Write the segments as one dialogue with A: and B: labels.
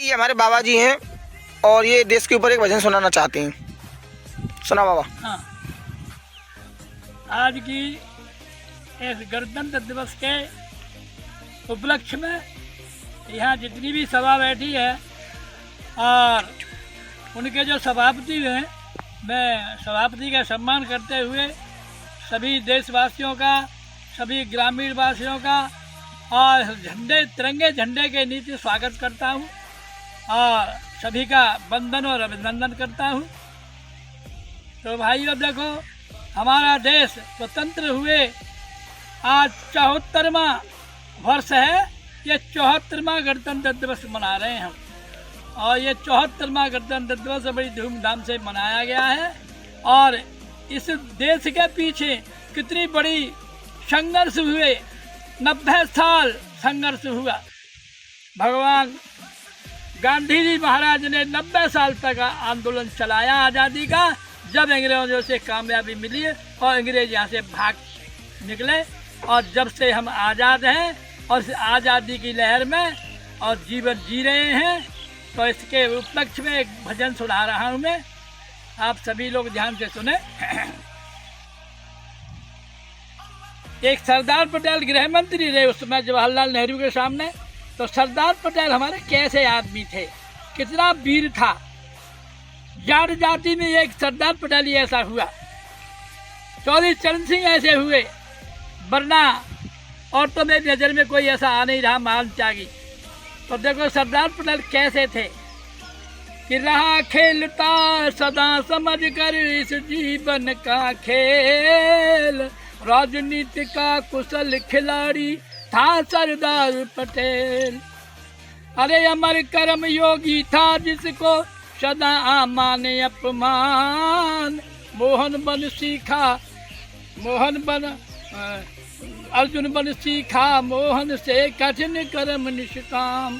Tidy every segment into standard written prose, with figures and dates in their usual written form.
A: ये हमारे बाबा जी हैं और ये देश के ऊपर एक भजन सुनाना चाहते हैं। सुना बाबा।
B: हाँ, आज की इस गणतंत्र दिवस के उपलक्ष्य में यहाँ जितनी भी सभा बैठी है और उनके जो सभापति हैं, मैं सभापति का सम्मान करते हुए सभी देशवासियों का, सभी ग्रामीण वासियों का और तिरंगे झंडे के नीचे स्वागत करता हूँ और सभी का वंदन और अभिनंदन करता हूँ। तो भाइयों देखो, हमारा देश स्वतंत्र हुए आज 74वां वर्ष है। ये 74वां गणतंत्र दिवस मना रहे हैं हम, और ये 74वां गणतंत्र दिवस बड़ी धूमधाम से मनाया गया है। और इस देश के पीछे कितनी बड़ी संघर्ष हुए, 90 साल संघर्ष हुआ। भगवान गांधी जी महाराज ने 90 साल तक आंदोलन चलाया आज़ादी का, जब अंग्रेजों से कामयाबी मिली और अंग्रेज यहाँ से भाग निकले। और जब से हम आज़ाद हैं और इस आज़ादी की लहर में और जीवन जी रहे हैं, तो इसके उपलक्ष्य में एक भजन सुना रहा हूँ मैं, आप सभी लोग ध्यान से सुने। एक सरदार पटेल गृह मंत्री रहे उस समय जवाहरलाल नेहरू के सामने। तो सरदार पटेल हमारे कैसे आदमी थे, कितना वीर था। जाट जाति में एक सरदार पटेल ही ऐसा हुआ, चौधरी चरण सिंह ऐसे हुए, वरना और तो मेरी नज़र में कोई ऐसा आ नहीं रहा महान त्यागी। तो देखो सरदार पटेल कैसे थे कि रहा खेलता सदा समझ कर इस जीवन का खेल, राजनीति का कुशल खिलाड़ी था सरदार पटेल। अरे अमर कर्म योगी था जिसको सदा माने अपमान, मोहन बन सीखा अर्जुन बन सीखा मोहन से कठिन कर्म निष्काम।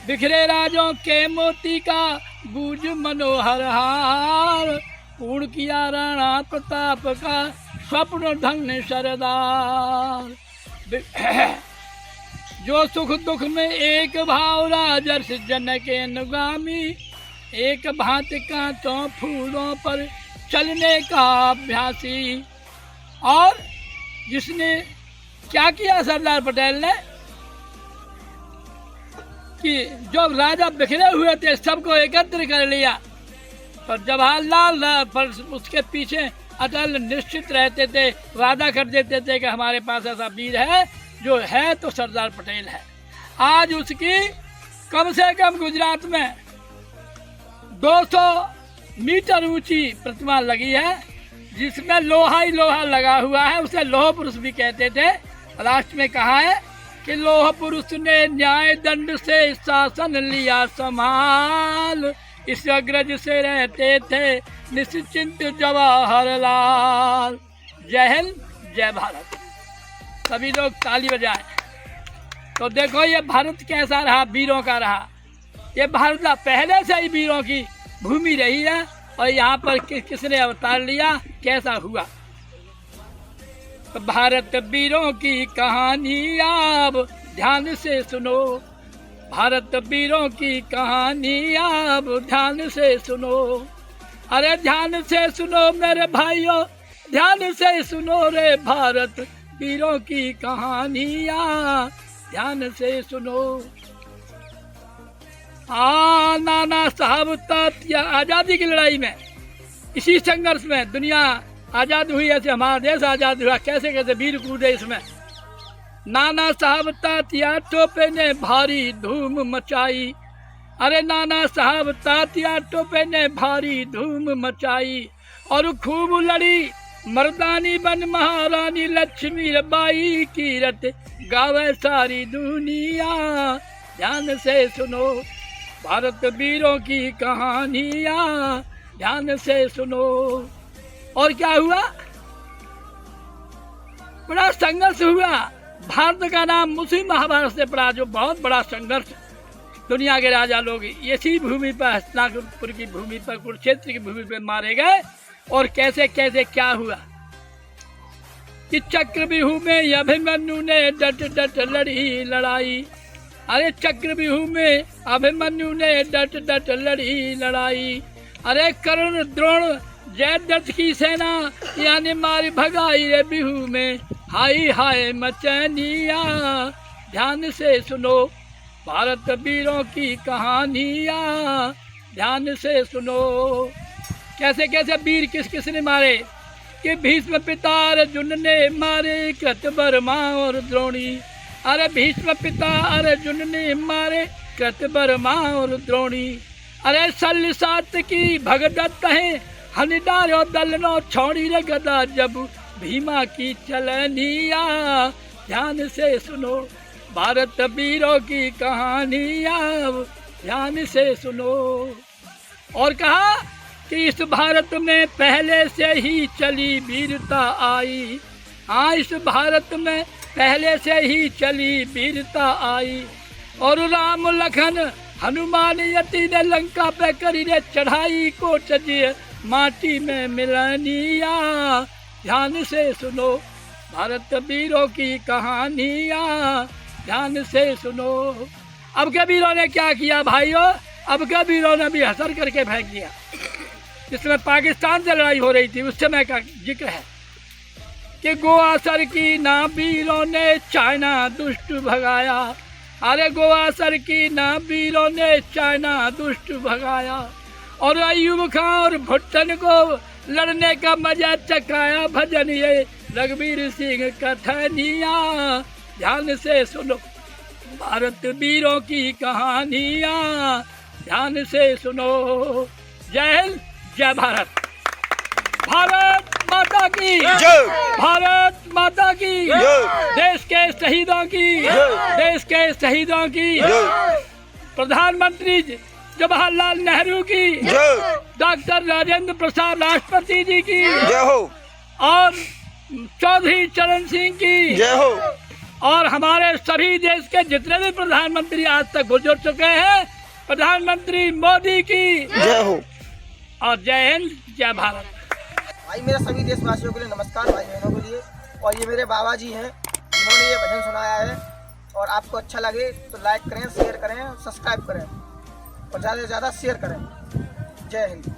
B: बिखरे राजों के मोती का गूंज मनोहर हार, पूर्ण किया राणा प्रताप का स्वप्न धन्य सरदार। जो सुख दुख में एक भाव राजर्ष जन के अनुगामी, एक भांति कांटों फूलों पर चलने का अभ्यासी। और जिसने क्या किया सरदार पटेल ने कि जो राजा बिखरे हुए थे सबको एकत्र कर लिया। तो जवाहरलाल पर उसके पीछे अटल निश्चित रहते थे, वादा कर देते थे कि हमारे पास ऐसा वीर है, जो है तो सरदार पटेल है। आज उसकी कम से कम गुजरात में 200 मीटर ऊंची प्रतिमा लगी है, जिसमें लोहा ही लोहा लगा हुआ है। उसे लोह पुरुष भी कहते थे। लास्ट में कहा है कि लोह पुरुष ने न्याय दंड से शासन लिया संभाल, इस अग्रज से रहते थे निश्चिंत जवाहरलाल। जय हिंद, जय भारत। सभी लोग ताली बजाएं। तो देखो ये भारत कैसा रहा, वीरों का रहा। ये भारत पहले से ही वीरों की भूमि रही है, और यहाँ पर किसने अवतार लिया, कैसा हुआ। तो भारत वीरों की कहानी आप ध्यान से सुनो, भारत वीरों की कहानी आप ध्यान से सुनो। अरे ध्यान से सुनो मेरे भाइयों, ध्यान से सुनो रे, भारत वीरों की कहानियाँ ध्यान से सुनो। नाना साहब तात्या आज़ादी की लड़ाई में, इसी संघर्ष में दुनिया आज़ाद हुई, ऐसे हमारा देश आज़ाद हुआ। कैसे कैसे वीर कूदे इसमें। नाना साहब तात्या टोपे ने भारी धूम मचाई। अरे नाना साहब तात्या टोपे ने भारी धूम मचाई, और खूब लड़ी मर्दानी बन महारानी लक्ष्मीबाई की रत गावे सारी दुनिया। ध्यान से सुनो भारत वीरों की कहानियाँ ध्यान से सुनो। और क्या हुआ, बड़ा संघर्ष हुआ। भारत का नाम उसी महाभारत से पड़ा, जो बहुत बड़ा संघर्ष। दुनिया के राजा लोग इसी भूमि पर, हस्तिनापुर की भूमि पर, कुरुक्षेत्र की भूमि पर मारे गए। और कैसे कैसे क्या हुआ कि चक्रव्यूह में अभिमन्यु ने डट डट लड़ी लड़ाई। अरे चक्रव्यूह में अभिमन्यु ने डट डट लड़ी लड़ाई, अरे कर्ण द्रोण जयद्रथ की सेना यानी मारी भगाई रे बिहू में, हाय हाय मचनिया ध्यान से सुनो भारत वीरों की कहानियाँ, ध्यान से सुनो। कैसे कैसे वीर किस किस ने मारे कि भीष्म पिता अर्जुन ने मारे कृतवर्मा और द्रोणी, अरे भीष्म पिता अर्जुन ने मारे कृतवर्मा और द्रोणी, अरे शल्य सात्यकी भगदत्त है हनिडारो दलनो छोड़ी रे गदा जब भीमा की चलनिया, ध्यान से सुनो भारत वीरों की कहानियाँ, ध्यान से सुनो। और कहा कि इस भारत में पहले से ही चली वीरता आई, हाँ इस भारत में पहले से ही चली वीरता आई, और राम लखन हनुमान यति ने लंका पे करी रे चढ़ाई को चजिए माटी में मिलनिया, ध्यान से सुनो भारत वीरों की कहानियाँ, ध्यान से सुनो। अब के वीरों ने क्या किया भाइयों, अब के वीरों ने भी हसर करके फेंक दिया। जिसमें पाकिस्तान से लड़ाई हो रही थी उस समय का जिक्र है कि गोआसर की ना वीरों ने चाइना दुष्ट भगाया, अरे गोआसर की ना वीरों ने चाइना दुष्ट भगाया, और अयूब खां और भुट्टन को लड़ने का मजा चकाया, भजन ये रघुवीर सिंह कथनिया, ध्यान से सुनो भारत वीरों की कहानियाँ, ध्यान से सुनो। जय हिंद जय भारत, भारत माता की
A: जय,
B: भारत माता की
A: जय,
B: देश के शहीदों की
A: जय,
B: देश के शहीदों की
A: जय,
B: प्रधानमंत्री जवाहरलाल नेहरू की
A: जय,
B: डॉक्टर राजेंद्र प्रसाद राष्ट्रपति जी की
A: जय हो,
B: और चौधरी चरण सिंह की
A: जय हो,
B: और हमारे सभी देश के जितने भी प्रधानमंत्री आज तक गुजर चुके हैं, प्रधानमंत्री मोदी की
A: जय हो,
B: और जय हिंद जय भारत।
A: भाई मेरे सभी देशवासियों के लिए नमस्कार, भाई बहनों के लिए। और ये मेरे बाबा जी हैं जिन्होंने ये भजन सुनाया है, और आपको अच्छा लगे तो लाइक करें, शेयर करें, सब्सक्राइब करें और ज़्यादा से ज़्यादा शेयर करें। जय हिंद।